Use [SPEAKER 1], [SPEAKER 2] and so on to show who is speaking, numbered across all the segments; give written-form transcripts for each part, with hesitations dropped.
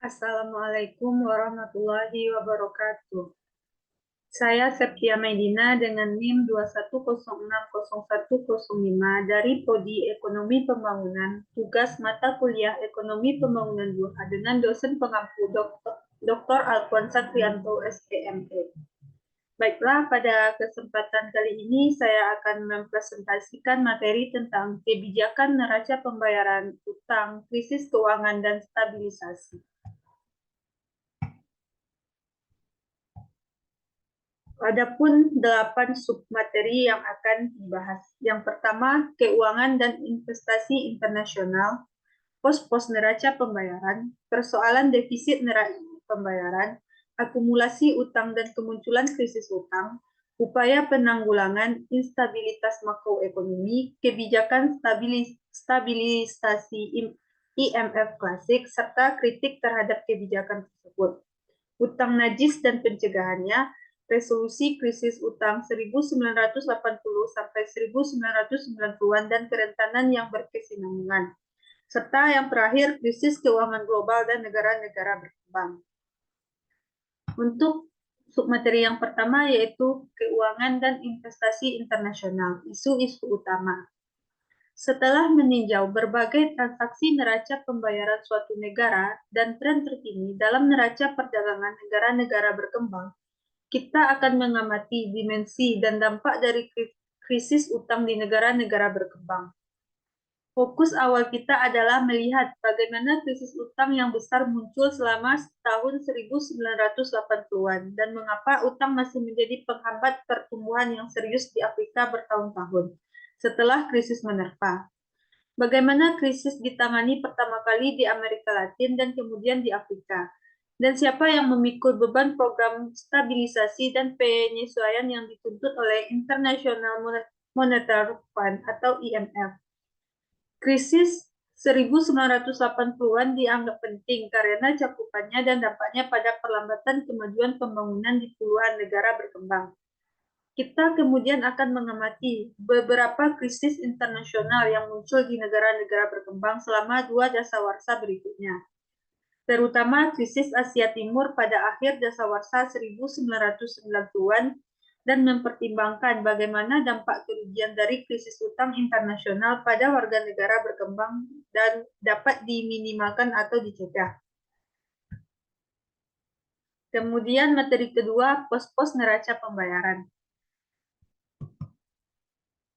[SPEAKER 1] Assalamualaikum warahmatullahi wabarakatuh. Saya Septia Medina dengan NIM 210600105 dari Prodi Ekonomi Pembangunan, tugas mata kuliah Ekonomi Pembangunan 2 dengan dosen pengampu Dr. Alfonsa Trianto, SPME. Baiklah, pada kesempatan kali ini saya akan mempresentasikan materi tentang kebijakan neraca pembayaran utang, krisis keuangan, dan stabilisasi. Adapun 8 submateri yang akan dibahas. Yang pertama, keuangan dan investasi internasional, pos-pos neraca pembayaran, persoalan defisit neraca pembayaran, akumulasi utang dan kemunculan krisis utang, upaya penanggulangan instabilitas makroekonomi, kebijakan stabilisasi IMF klasik, serta kritik terhadap kebijakan tersebut. Utang najis dan pencegahannya, resolusi krisis utang 1980 sampai 1990-an dan kerentanan yang berkesinambungan, serta yang terakhir krisis keuangan global dan negara-negara berkembang. Untuk submateri yang pertama yaitu keuangan dan investasi internasional, isu-isu utama. Setelah meninjau berbagai transaksi neraca pembayaran suatu negara dan tren terkini dalam neraca perdagangan negara-negara berkembang, kita akan mengamati dimensi dan dampak dari krisis utang di negara-negara berkembang. Fokus awal kita adalah melihat bagaimana krisis utang yang besar muncul selama tahun 1980-an dan mengapa utang masih menjadi penghambat pertumbuhan yang serius di Afrika bertahun-tahun setelah krisis menerpa. Bagaimana krisis ditangani pertama kali di Amerika Latin dan kemudian di Afrika, dan siapa yang memikul beban program stabilisasi dan penyesuaian yang dituntut oleh International Monetary Fund atau IMF. Krisis 1980-an dianggap penting karena cakupannya dan dampaknya pada perlambatan kemajuan pembangunan di puluhan negara berkembang. Kita kemudian akan mengamati beberapa krisis internasional yang muncul di negara-negara berkembang selama 2 dasawarsa berikutnya, terutama krisis Asia Timur pada akhir dasawarsa 1990-an dan mempertimbangkan bagaimana dampak kerugian dari krisis utang internasional pada warga negara berkembang dan dapat diminimalkan atau dicegah. Kemudian materi kedua, pos-pos neraca pembayaran.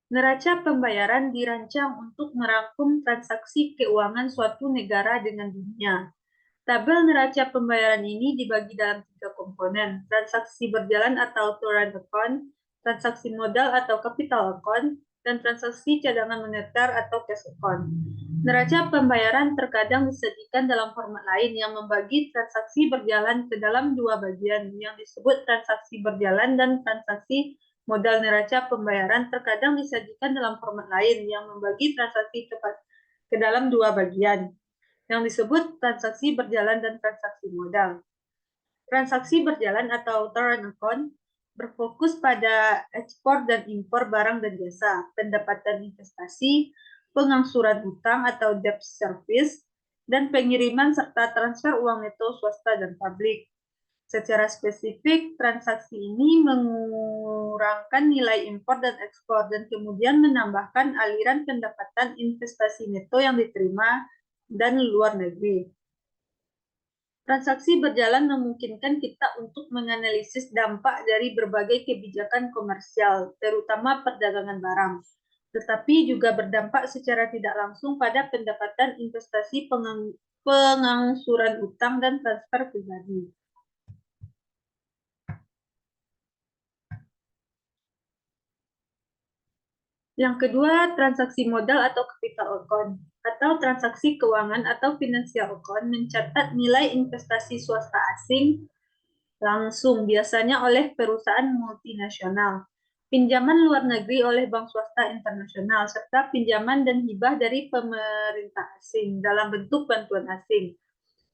[SPEAKER 1] Neraca pembayaran dirancang untuk merangkum transaksi keuangan suatu negara dengan dunia. Tabel neraca pembayaran ini dibagi dalam 3 komponen, transaksi berjalan atau current account, transaksi modal atau capital account, dan transaksi cadangan moneter atau cash account. Neraca pembayaran terkadang disajikan dalam format lain yang membagi transaksi berjalan ke dalam 2 bagian, yang disebut transaksi berjalan dan transaksi modal. Neraca pembayaran terkadang disajikan dalam format lain yang membagi transaksi ke dalam 2 bagian, yang disebut transaksi berjalan dan transaksi modal. Transaksi berjalan atau current account berfokus pada ekspor dan impor barang dan jasa, pendapatan investasi, pengangsuran utang atau debt service, dan pengiriman serta transfer uang neto swasta dan publik. Secara spesifik, transaksi ini mengurangkan nilai impor dan ekspor dan kemudian menambahkan aliran pendapatan investasi neto yang diterima dan luar negeri. Transaksi berjalan memungkinkan kita untuk menganalisis dampak dari berbagai kebijakan komersial, terutama perdagangan barang, tetapi juga berdampak secara tidak langsung pada pendapatan investasi, pengangsuran utang, dan transfer pribadi. Yang kedua, transaksi modal atau capital account, atau transaksi keuangan atau financial account mencatat nilai investasi swasta asing langsung, biasanya oleh perusahaan multinasional, pinjaman luar negeri oleh bank swasta internasional, serta pinjaman dan hibah dari pemerintah asing dalam bentuk bantuan asing,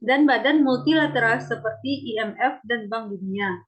[SPEAKER 1] dan badan multilateral seperti IMF dan Bank Dunia.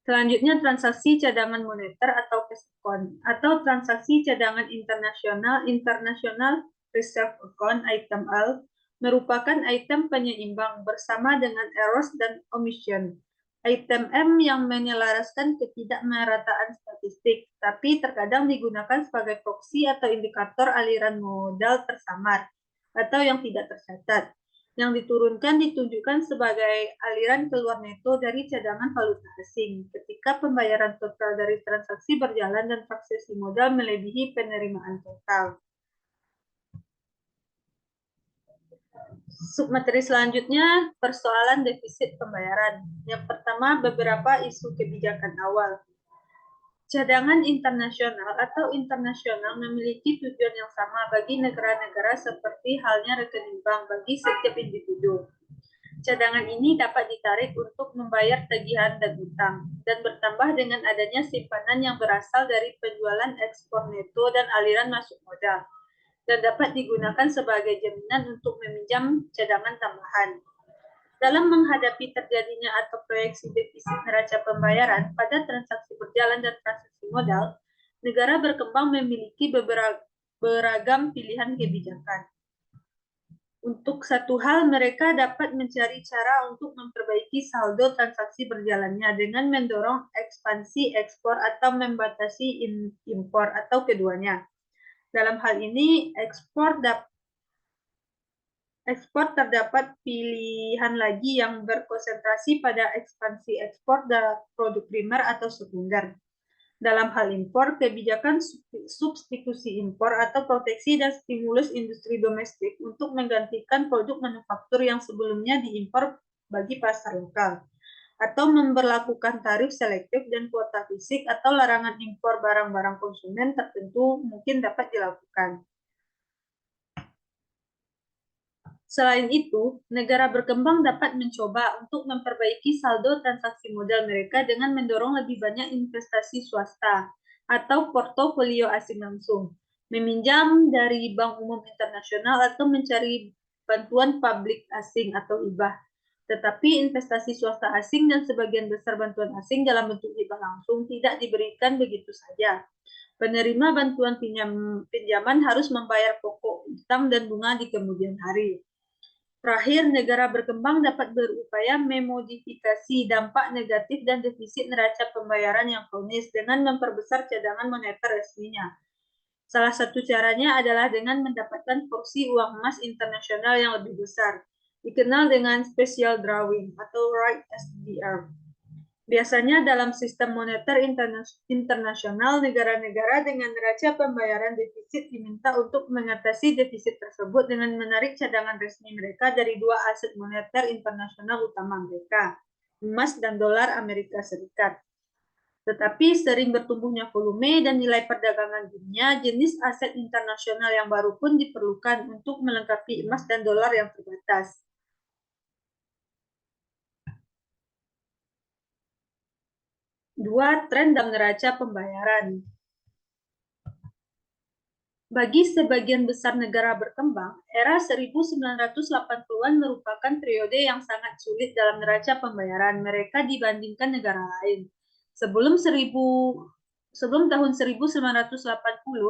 [SPEAKER 1] Selanjutnya, transaksi cadangan moneter atau cash account, atau transaksi cadangan internasional, International Reserve Account, ITML, merupakan item penyeimbang bersama dengan errors dan omission. Item M yang menyelaraskan ketidakmerataan statistik, tapi terkadang digunakan sebagai proksi atau indikator aliran modal tersamar atau yang tidak tercatat. Yang diturunkan ditunjukkan sebagai aliran keluar neto dari cadangan valuta asing ketika pembayaran total dari transaksi berjalan dan transaksi modal melebihi penerimaan total. Submateri selanjutnya, persoalan defisit pembayaran. Yang pertama, beberapa isu kebijakan awal. Cadangan internasional atau internasional memiliki tujuan yang sama bagi negara-negara seperti halnya rekening bank bagi setiap individu. Cadangan ini dapat ditarik untuk membayar tagihan dan utang, dan bertambah dengan adanya simpanan yang berasal dari penjualan ekspor neto dan aliran masuk modal, dan dapat digunakan sebagai jaminan untuk meminjam cadangan tambahan. Dalam menghadapi terjadinya atau proyeksi defisit neraca pembayaran pada transaksi berjalan dan transaksi modal, negara berkembang memiliki beragam pilihan kebijakan. Untuk satu hal, mereka dapat mencari cara untuk memperbaiki saldo transaksi berjalannya dengan mendorong ekspansi ekspor atau membatasi impor atau keduanya. Dalam hal ini, ekspor terdapat pilihan lagi yang berkonsentrasi pada ekspansi ekspor produk primer atau sekunder. Dalam hal impor, kebijakan substitusi impor atau proteksi dan stimulus industri domestik untuk menggantikan produk manufaktur yang sebelumnya diimpor bagi pasar lokal, atau memberlakukan tarif selektif dan kuota fisik atau larangan impor barang-barang konsumen tertentu mungkin dapat dilakukan. Selain itu, negara berkembang dapat mencoba untuk memperbaiki saldo transaksi modal mereka dengan mendorong lebih banyak investasi swasta atau portofolio asing langsung, meminjam dari Bank Umum Internasional atau mencari bantuan publik asing atau hibah. Tetapi investasi swasta asing dan sebagian besar bantuan asing dalam bentuk hibah langsung tidak diberikan begitu saja. Penerima bantuan pinjaman harus membayar pokok utang dan bunga di kemudian hari. Terakhir, negara berkembang dapat berupaya memodifikasi dampak negatif dan defisit neraca pembayaran yang kronis dengan memperbesar cadangan moneter resminya. Salah satu caranya adalah dengan mendapatkan porsi uang emas internasional yang lebih besar, dikenal dengan special drawing atau right SDR. Biasanya dalam sistem moneter internasional, negara-negara dengan neraca pembayaran defisit diminta untuk mengatasi defisit tersebut dengan menarik cadangan resmi mereka dari dua aset moneter internasional utama mereka, emas dan dolar Amerika Serikat. Tetapi sering bertumbuhnya volume dan nilai perdagangan dunia, jenis aset internasional yang baru pun diperlukan untuk melengkapi emas dan dolar yang terbatas. 2. Tren dalam neraca pembayaran. Bagi sebagian besar negara berkembang, era 1980-an merupakan periode yang sangat sulit dalam neraca pembayaran mereka dibandingkan negara lain. Sebelum tahun 1980,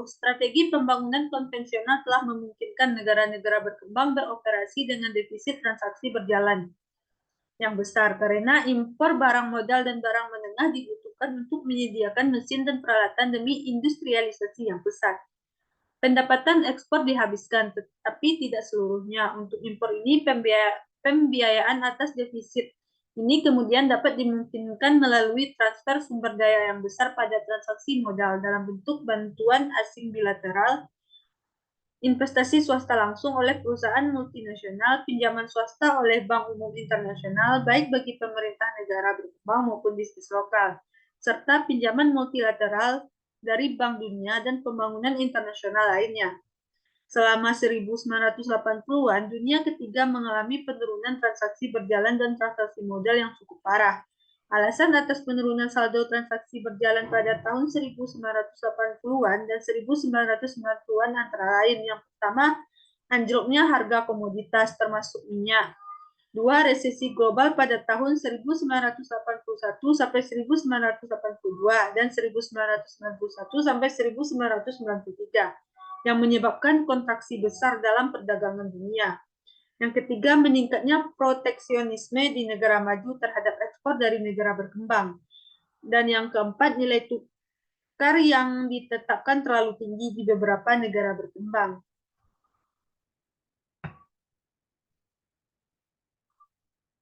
[SPEAKER 1] strategi pembangunan konvensional telah memungkinkan negara-negara berkembang beroperasi dengan defisit transaksi berjalan yang besar karena impor barang modal dan barang menengah dibutuhkan untuk menyediakan mesin dan peralatan demi industrialisasi yang pesat. Pendapatan ekspor dihabiskan, tetapi tidak seluruhnya. Untuk impor ini, pembiayaan atas defisit ini kemudian dapat dimungkinkan melalui transfer sumber daya yang besar pada transaksi modal dalam bentuk bantuan asing bilateral, investasi swasta langsung oleh perusahaan multinasional, pinjaman swasta oleh Bank Umum Internasional, baik bagi pemerintah negara berkembang maupun bisnis lokal, serta pinjaman multilateral dari Bank Dunia dan pembangunan internasional lainnya. Selama 1980-an, dunia ketiga mengalami penurunan transaksi berjalan dan transaksi modal yang cukup parah. Alasan atas penurunan saldo transaksi berjalan pada tahun 1980-an dan 1990-an antara lain. Yang pertama, anjloknya harga komoditas termasuk minyak. 2. Resesi global pada tahun 1981 sampai 1982 dan 1991 sampai 1993 yang menyebabkan kontraksi besar dalam perdagangan dunia. Yang ketiga, meningkatnya proteksionisme di negara maju terhadap ekspor dari negara berkembang. Dan yang keempat, nilai tukar yang ditetapkan terlalu tinggi di beberapa negara berkembang.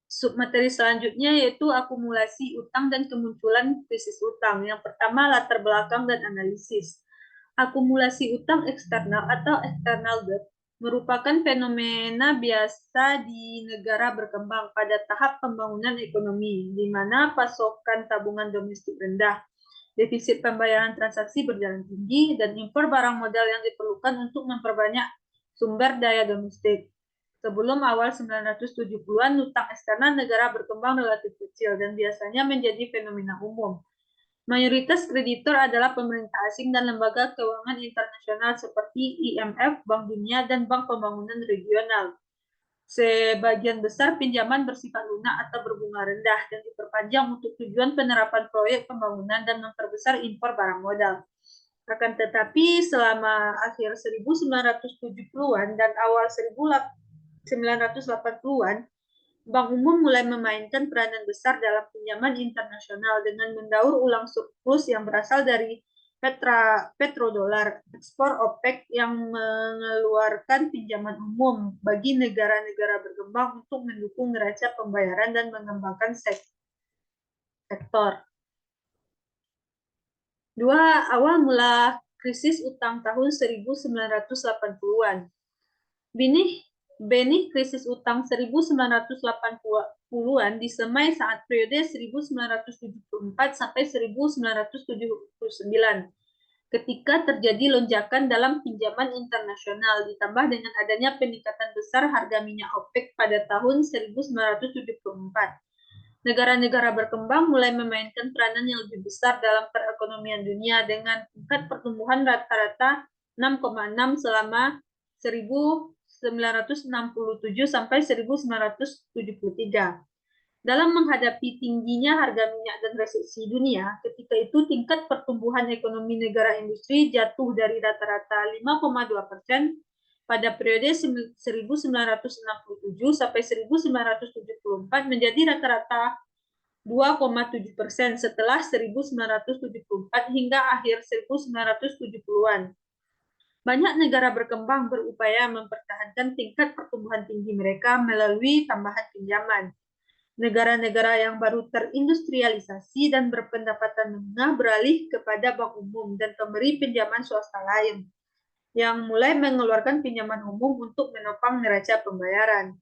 [SPEAKER 1] Submateri selanjutnya yaitu akumulasi utang dan kemunculan krisis utang. Yang pertama, latar belakang dan analisis. Akumulasi utang eksternal atau external debt merupakan fenomena biasa di negara berkembang pada tahap pembangunan ekonomi, di mana pasokan tabungan domestik rendah, defisit pembayaran transaksi berjalan tinggi, dan impor barang modal yang diperlukan untuk memperbanyak sumber daya domestik. Sebelum awal 1970-an, utang eksternal negara berkembang relatif kecil dan biasanya menjadi fenomena umum. Mayoritas kreditor adalah pemerintah asing dan lembaga keuangan internasional seperti IMF, Bank Dunia, dan Bank Pembangunan Regional. Sebagian besar pinjaman bersifat lunak atau berbunga rendah dan diperpanjang untuk tujuan penerapan proyek pembangunan dan memperbesar impor barang modal. Akan tetapi selama akhir 1970-an dan awal 1980-an, Bank Umum mulai memainkan peranan besar dalam pinjaman internasional dengan mendaur ulang surplus yang berasal dari petrodolar. Ekspor OPEC yang mengeluarkan pinjaman umum bagi negara-negara berkembang untuk mendukung neraca pembayaran dan mengembangkan sektor. Awal mula krisis utang tahun 1980-an. Benih krisis utang 1980-an disemai saat periode 1974 sampai 1979, ketika terjadi lonjakan dalam pinjaman internasional ditambah dengan adanya peningkatan besar harga minyak OPEC pada tahun 1974. Negara-negara berkembang mulai memainkan peranan yang lebih besar dalam perekonomian dunia dengan tingkat pertumbuhan rata-rata 6,6 selama 1967 sampai 1973. Dalam menghadapi tingginya harga minyak dan resesi dunia, ketika itu tingkat pertumbuhan ekonomi negara industri jatuh dari rata-rata 5,2% pada periode 1967 sampai 1974 menjadi rata-rata 2,7% setelah 1974 hingga akhir 1970-an. Banyak negara berkembang berupaya mempertahankan tingkat pertumbuhan tinggi mereka melalui tambahan pinjaman. Negara-negara yang baru terindustrialisasi dan berpendapatan menengah beralih kepada bank umum dan pemberi pinjaman swasta lain, yang mulai mengeluarkan pinjaman umum untuk menopang neraca pembayaran.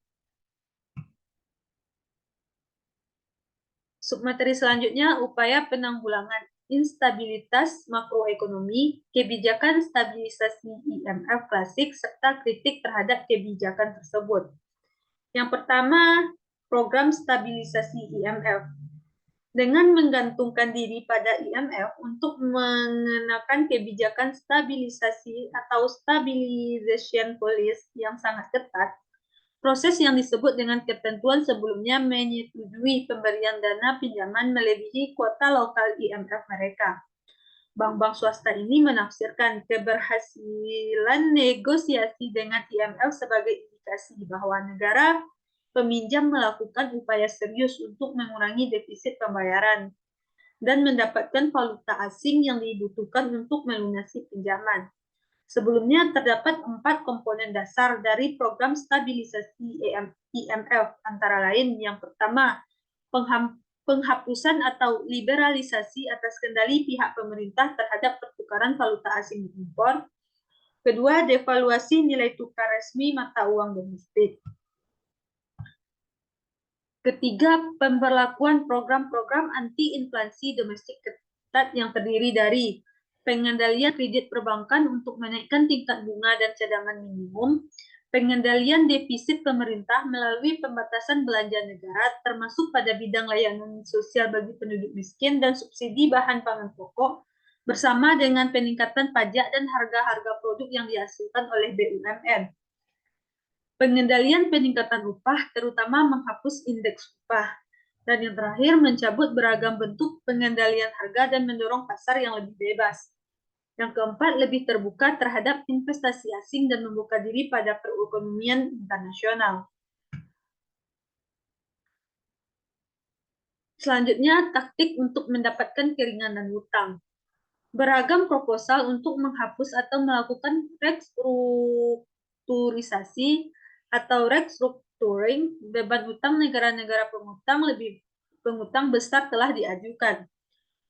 [SPEAKER 1] Submateri selanjutnya, upaya penanggulangan instabilitas makroekonomi, kebijakan stabilisasi IMF klasik, serta kritik terhadap kebijakan tersebut. Yang pertama, program stabilisasi IMF. Dengan menggantungkan diri pada IMF untuk mengenakan kebijakan stabilisasi atau stabilization policy yang sangat ketat, proses yang disebut dengan ketentuan sebelumnya menyetujui pemberian dana pinjaman melebihi kuota lokal IMF mereka. Bank-bank swasta ini menafsirkan keberhasilan negosiasi dengan IMF sebagai indikasi bahwa negara peminjam melakukan upaya serius untuk mengurangi defisit pembayaran dan mendapatkan valuta asing yang dibutuhkan untuk melunasi pinjaman. Sebelumnya terdapat 4 komponen dasar dari program stabilisasi IMF, antara lain yang pertama, penghapusan atau liberalisasi atas kendali pihak pemerintah terhadap pertukaran valuta asing impor. Kedua, devaluasi nilai tukar resmi mata uang domestik. Ketiga, pemberlakuan program-program anti-inflasi domestik ketat yang terdiri dari pengendalian kredit perbankan untuk menaikkan tingkat bunga dan cadangan minimum, pengendalian defisit pemerintah melalui pembatasan belanja negara, termasuk pada bidang layanan sosial bagi penduduk miskin dan subsidi bahan pangan pokok, bersama dengan peningkatan pajak dan harga-harga produk yang dihasilkan oleh BUMN. Pengendalian peningkatan upah, terutama menghapus indeks upah. Dan yang terakhir, mencabut beragam bentuk pengendalian harga dan mendorong pasar yang lebih bebas. Yang keempat, lebih terbuka terhadap investasi asing dan membuka diri pada perekonomian internasional. Selanjutnya, taktik untuk mendapatkan keringanan hutang. Beragam proposal untuk menghapus atau melakukan restrukturisasi atau restructuring beban utang negara-negara pengutang besar telah diajukan.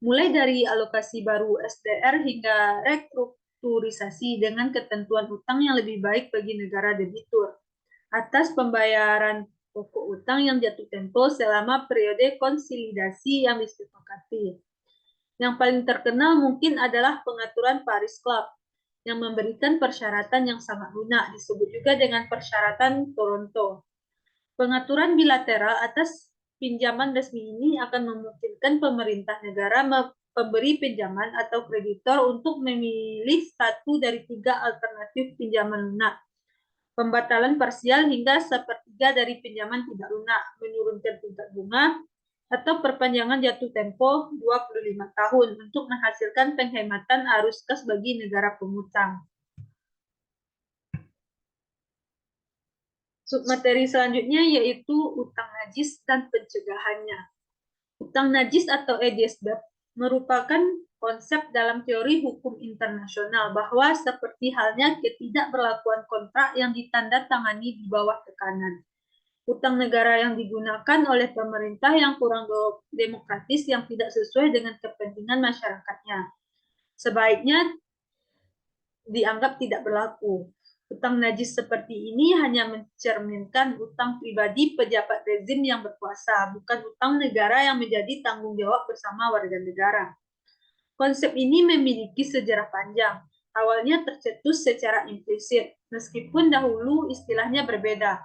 [SPEAKER 1] Mulai dari alokasi baru SDR hingga restrukturisasi dengan ketentuan utang yang lebih baik bagi negara debitur atas pembayaran pokok utang yang jatuh tempo selama periode konsolidasi yang disepakati. Yang paling terkenal mungkin adalah pengaturan Paris Club yang memberikan persyaratan yang sangat lunak, disebut juga dengan persyaratan Toronto. Pengaturan bilateral atas pinjaman resmi ini akan memungkinkan pemerintah negara pemberi pinjaman atau kreditor untuk memilih satu dari 3 alternatif pinjaman lunak. Pembatalan parsial hingga sepertiga dari pinjaman tidak lunak, menurunkan tingkat bunga, atau perpanjangan jatuh tempo 25 tahun untuk menghasilkan penghematan arus kas bagi negara pengutang. Submateri selanjutnya yaitu utang najis dan pencegahannya. Utang najis atau EDS debt merupakan konsep dalam teori hukum internasional bahwa seperti halnya ketidakberlakuan kontrak yang ditandatangani di bawah tekanan. Utang negara yang digunakan oleh pemerintah yang kurang demokratis yang tidak sesuai dengan kepentingan masyarakatnya sebaiknya dianggap tidak berlaku. Utang najis seperti ini hanya mencerminkan utang pribadi pejabat rezim yang berkuasa, bukan utang negara yang menjadi tanggung jawab bersama warga negara. Konsep ini memiliki sejarah panjang. Awalnya tercetus secara implisit, meskipun dahulu istilahnya berbeda.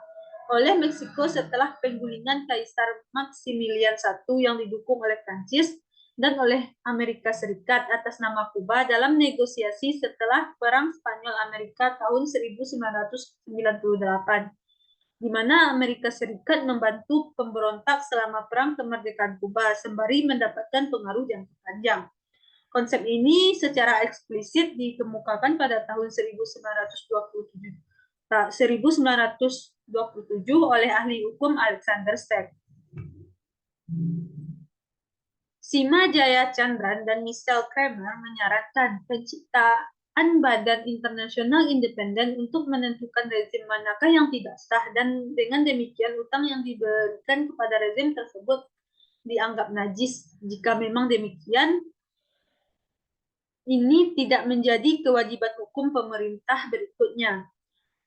[SPEAKER 1] Oleh Meksiko setelah penggulingan Kaisar Maximilian I yang didukung oleh Prancis dan oleh Amerika Serikat atas nama Kuba dalam negosiasi setelah Perang Spanyol-Amerika tahun 1998, di mana Amerika Serikat membantu pemberontak selama Perang Kemerdekaan Kuba sembari mendapatkan pengaruh jangka panjang. Konsep ini secara eksplisit dikemukakan pada tahun 1927 oleh ahli hukum Alexander Steg. Sima Jayachandran dan Michelle Kramer menyarankan penciptaan badan internasional independen untuk menentukan rezim manakah yang tidak sah dan dengan demikian utang yang diberikan kepada rezim tersebut dianggap najis. Jika memang demikian, ini tidak menjadi kewajiban hukum pemerintah berikutnya.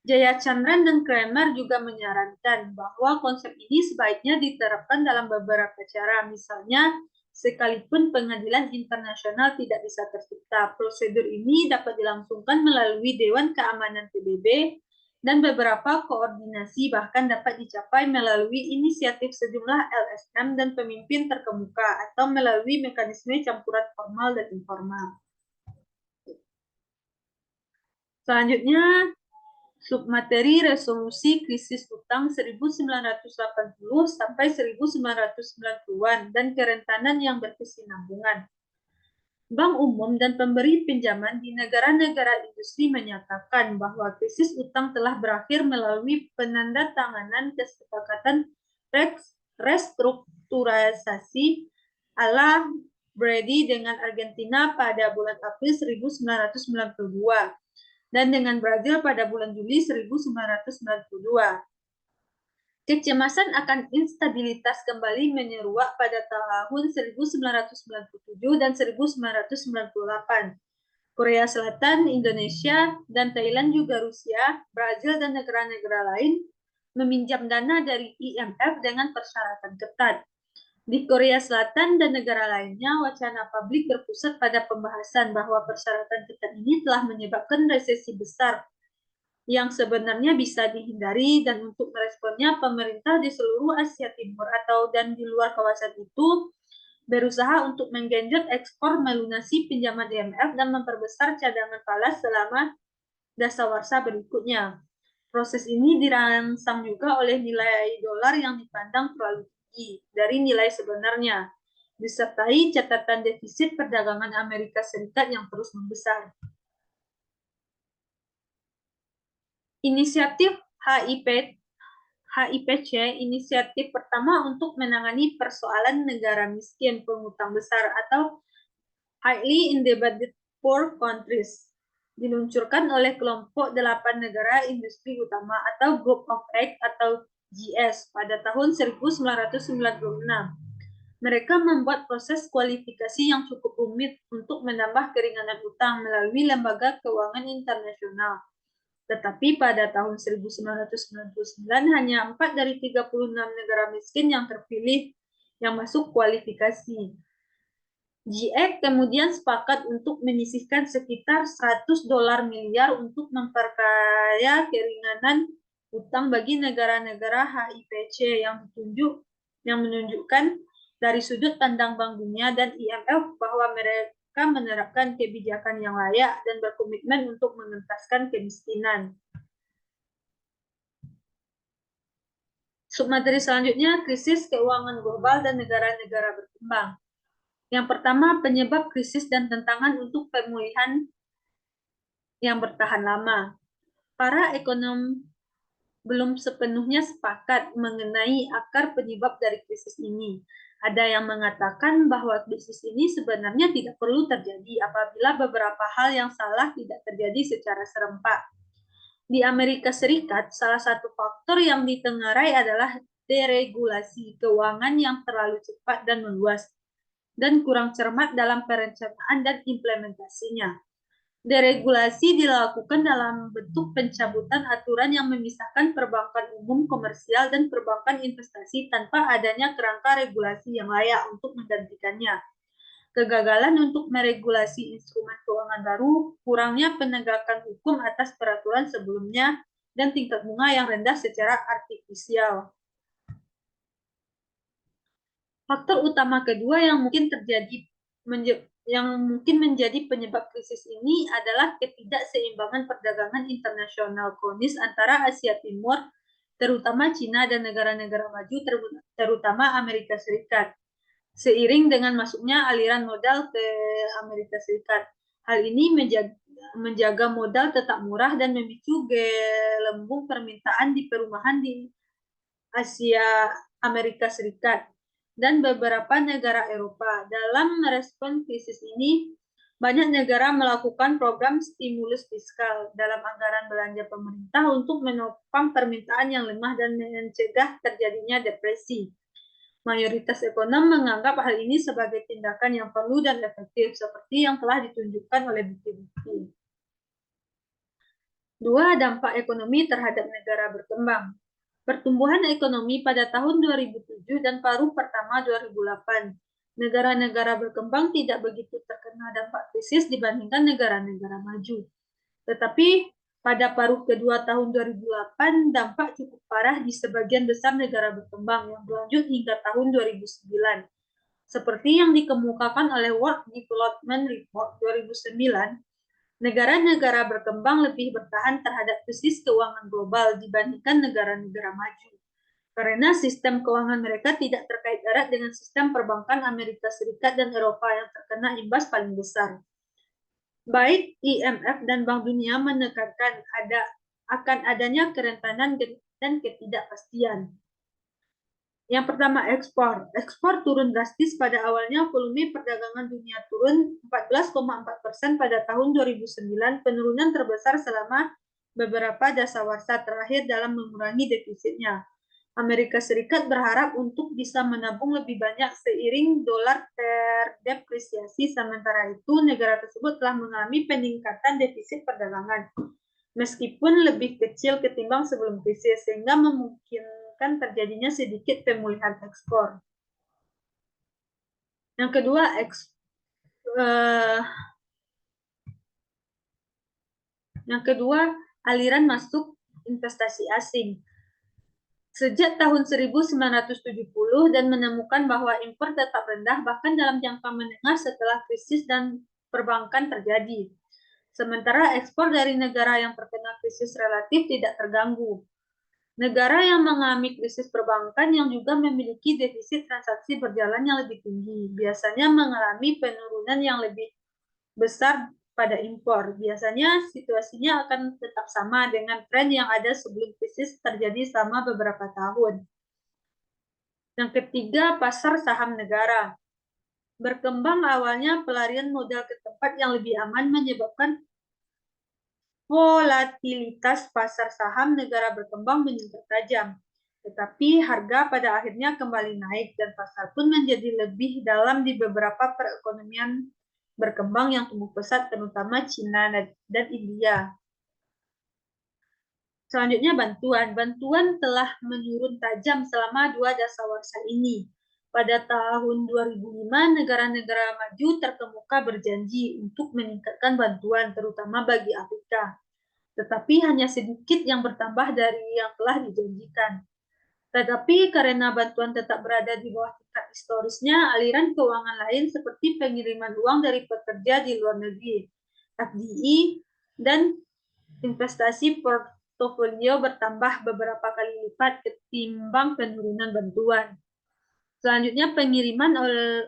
[SPEAKER 1] Jayachandran dan Kramer juga menyarankan bahwa konsep ini sebaiknya diterapkan dalam beberapa cara, misalnya sekalipun pengadilan internasional tidak bisa tercipta, prosedur ini dapat dilangsungkan melalui Dewan Keamanan PBB dan beberapa koordinasi bahkan dapat dicapai melalui inisiatif sejumlah LSM dan pemimpin terkemuka atau melalui mekanisme campuran formal dan informal. Selanjutnya, submateri resolusi krisis utang 1980 sampai 1990-an dan kerentanan yang berkesinambungan. Bank Umum dan pemberi pinjaman di negara-negara industri menyatakan bahwa krisis utang telah berakhir melalui penandatanganan kesepakatan restrukturisasi ala Brady dengan Argentina pada bulan April 1992. Dan dengan Brazil pada bulan Juli 1992. Kecemasan akan instabilitas kembali menyeruak pada tahun 1997 dan 1998. Korea Selatan, Indonesia, dan Thailand juga Rusia, Brazil, dan negara-negara lain meminjam dana dari IMF dengan persyaratan ketat. Di Korea Selatan dan negara lainnya, wacana publik berpusat pada pembahasan bahwa persyaratan ketat ini telah menyebabkan resesi besar yang sebenarnya bisa dihindari, dan untuk meresponnya pemerintah di seluruh Asia Timur dan di luar kawasan itu berusaha untuk menggenjot ekspor melunasi pinjaman IMF dan memperbesar cadangan falas selama dasawarsa berikutnya. Proses ini dirangsang juga oleh nilai dolar yang dipandang terlalu tinggi dari nilai sebenarnya, disertai catatan defisit perdagangan Amerika Serikat yang terus membesar. Inisiatif HIPC, inisiatif pertama untuk menangani persoalan negara miskin pengutang besar atau Highly Indebted Poor Countries, diluncurkan oleh kelompok 8 negara industri utama atau Group of 8 atau GS pada tahun 1996. Mereka membuat proses kualifikasi yang cukup rumit untuk menambah keringanan utang melalui lembaga keuangan internasional. Tetapi pada tahun 1999 hanya 4 dari 36 negara miskin yang terpilih yang masuk kualifikasi. GX kemudian sepakat untuk menyisihkan sekitar $100 miliar untuk memperkaya keringanan utang bagi negara-negara HIPC yang menunjukkan dari sudut pandang Bank Dunia dan IMF bahwa mereka menerapkan kebijakan yang layak dan berkomitmen untuk mengentaskan kemiskinan. Submateri selanjutnya, krisis keuangan global dan negara-negara berkembang. Yang pertama, penyebab krisis dan tantangan untuk pemulihan yang bertahan lama. Para ekonom belum sepenuhnya sepakat mengenai akar penyebab dari krisis ini. Ada yang mengatakan bahwa krisis ini sebenarnya tidak perlu terjadi apabila beberapa hal yang salah tidak terjadi secara serempak. Di Amerika Serikat, salah satu faktor yang ditengarai adalah deregulasi keuangan yang terlalu cepat dan meluas, dan kurang cermat dalam perencanaan dan implementasinya. Deregulasi dilakukan dalam bentuk pencabutan aturan yang memisahkan perbankan umum komersial dan perbankan investasi tanpa adanya kerangka regulasi yang layak untuk menggantikannya. Kegagalan untuk meregulasi instrumen keuangan baru, kurangnya penegakan hukum atas peraturan sebelumnya, dan tingkat bunga yang rendah secara artifisial. Faktor utama kedua yang mungkin menjadi penyebab krisis ini adalah ketidakseimbangan perdagangan internasional kronis antara Asia Timur, terutama Cina, dan negara-negara maju, terutama Amerika Serikat. Seiring dengan masuknya aliran modal ke Amerika Serikat, hal ini menjaga modal tetap murah dan memicu gelembung permintaan di perumahan di Asia Amerika Serikat dan beberapa negara Eropa. Dalam merespon krisis ini, banyak negara melakukan program stimulus fiskal dalam anggaran belanja pemerintah untuk menopang permintaan yang lemah dan mencegah terjadinya depresi. Mayoritas ekonom menganggap hal ini sebagai tindakan yang perlu dan efektif, seperti yang telah ditunjukkan oleh bukti-bukti. 2. Dampak ekonomi terhadap negara berkembang. Pertumbuhan ekonomi pada tahun 2007 dan paruh pertama 2008. Negara-negara berkembang tidak begitu terkena dampak krisis dibandingkan negara-negara maju. Tetapi pada paruh kedua tahun 2008, dampak cukup parah di sebagian besar negara berkembang yang berlanjut hingga tahun 2009. Seperti yang dikemukakan oleh World Development Report 2009, negara-negara berkembang lebih bertahan terhadap krisis keuangan global dibandingkan negara-negara maju, karena sistem keuangan mereka tidak terkait erat dengan sistem perbankan Amerika Serikat dan Eropa yang terkena imbas paling besar. Baik IMF dan Bank Dunia menekankan akan adanya kerentanan dan ketidakpastian. Yang pertama, ekspor. Ekspor turun drastis pada awalnya. Volume perdagangan dunia turun 14,4% pada tahun 2009, penurunan terbesar selama beberapa dasawarsa terakhir dalam mengurangi defisitnya. Amerika Serikat berharap untuk bisa menabung lebih banyak seiring dolar terdepresiasi, sementara itu negara tersebut telah mengalami peningkatan defisit perdagangan, meskipun lebih kecil ketimbang sebelum krisis, sehingga memungkinkan terjadinya sedikit pemulihan ekspor. Yang kedua, aliran masuk investasi asing. Sejak tahun 1970 dan menemukan bahwa impor tetap rendah bahkan dalam jangka menengah setelah krisis dan perbankan terjadi. Sementara ekspor dari negara yang terkena krisis relatif tidak terganggu. Negara yang mengalami krisis perbankan yang juga memiliki defisit transaksi berjalan yang lebih tinggi biasanya mengalami penurunan yang lebih besar pada impor. Biasanya situasinya akan tetap sama dengan tren yang ada sebelum krisis terjadi selama beberapa tahun. Yang ketiga, pasar saham negara. Berkembang awalnya pelarian modal ke tempat yang lebih aman menyebabkan volatilitas pasar saham negara berkembang meningkat tajam. Tetapi harga pada akhirnya kembali naik dan pasar pun menjadi lebih dalam di beberapa perekonomian berkembang yang tumbuh pesat, terutama Cina dan India. Selanjutnya bantuan. Bantuan telah menurun tajam selama 2 dasawarsa ini. Pada tahun 2005, negara-negara maju terkemuka berjanji untuk meningkatkan bantuan, terutama bagi Afrika. Tetapi hanya sedikit yang bertambah dari yang telah dijanjikan. Tetapi karena bantuan tetap berada di bawah tingkat historisnya, aliran keuangan lain seperti pengiriman uang dari pekerja di luar negeri, FDI, dan investasi portofolio bertambah beberapa kali lipat ketimbang penurunan bantuan. Selanjutnya, pengiriman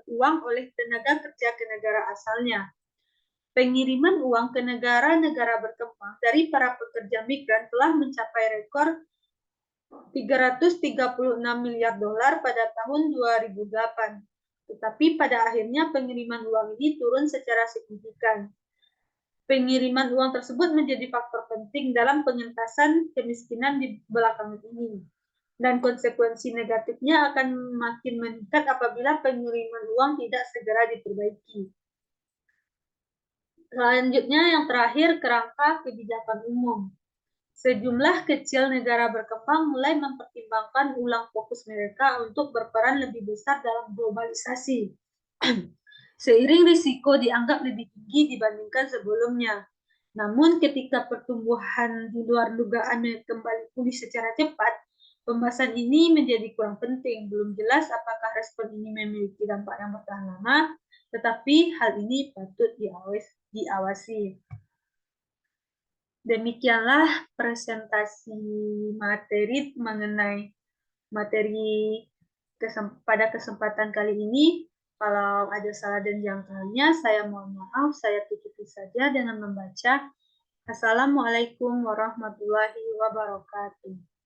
[SPEAKER 1] uang oleh tenaga kerja ke negara asalnya. Pengiriman uang ke negara-negara berkembang dari para pekerja migran telah mencapai rekor 336 miliar dolar pada tahun 2008. Tetapi pada akhirnya pengiriman uang ini turun secara signifikan. Pengiriman uang tersebut menjadi faktor penting dalam pengentasan kemiskinan di belakangan ini. Dan konsekuensi negatifnya akan makin meningkat apabila pengiriman uang tidak segera diperbaiki. Selanjutnya yang terakhir, kerangka kebijakan umum. Sejumlah kecil negara berkembang mulai mempertimbangkan ulang fokus mereka untuk berperan lebih besar dalam globalisasi. Seiring risiko dianggap lebih tinggi dibandingkan sebelumnya. Namun ketika pertumbuhan di luar dugaan kembali pulih secara cepat, pembahasan ini menjadi kurang penting. Belum jelas apakah respon ini memiliki dampak yang bertahan lama, tetapi hal ini patut diawasi. Demikianlah presentasi materi mengenai materi pada kesempatan kali ini. Kalau ada salah dan jangkauannya, saya mohon maaf. Saya tutupi saja dengan membaca Assalamualaikum warahmatullahi wabarakatuh.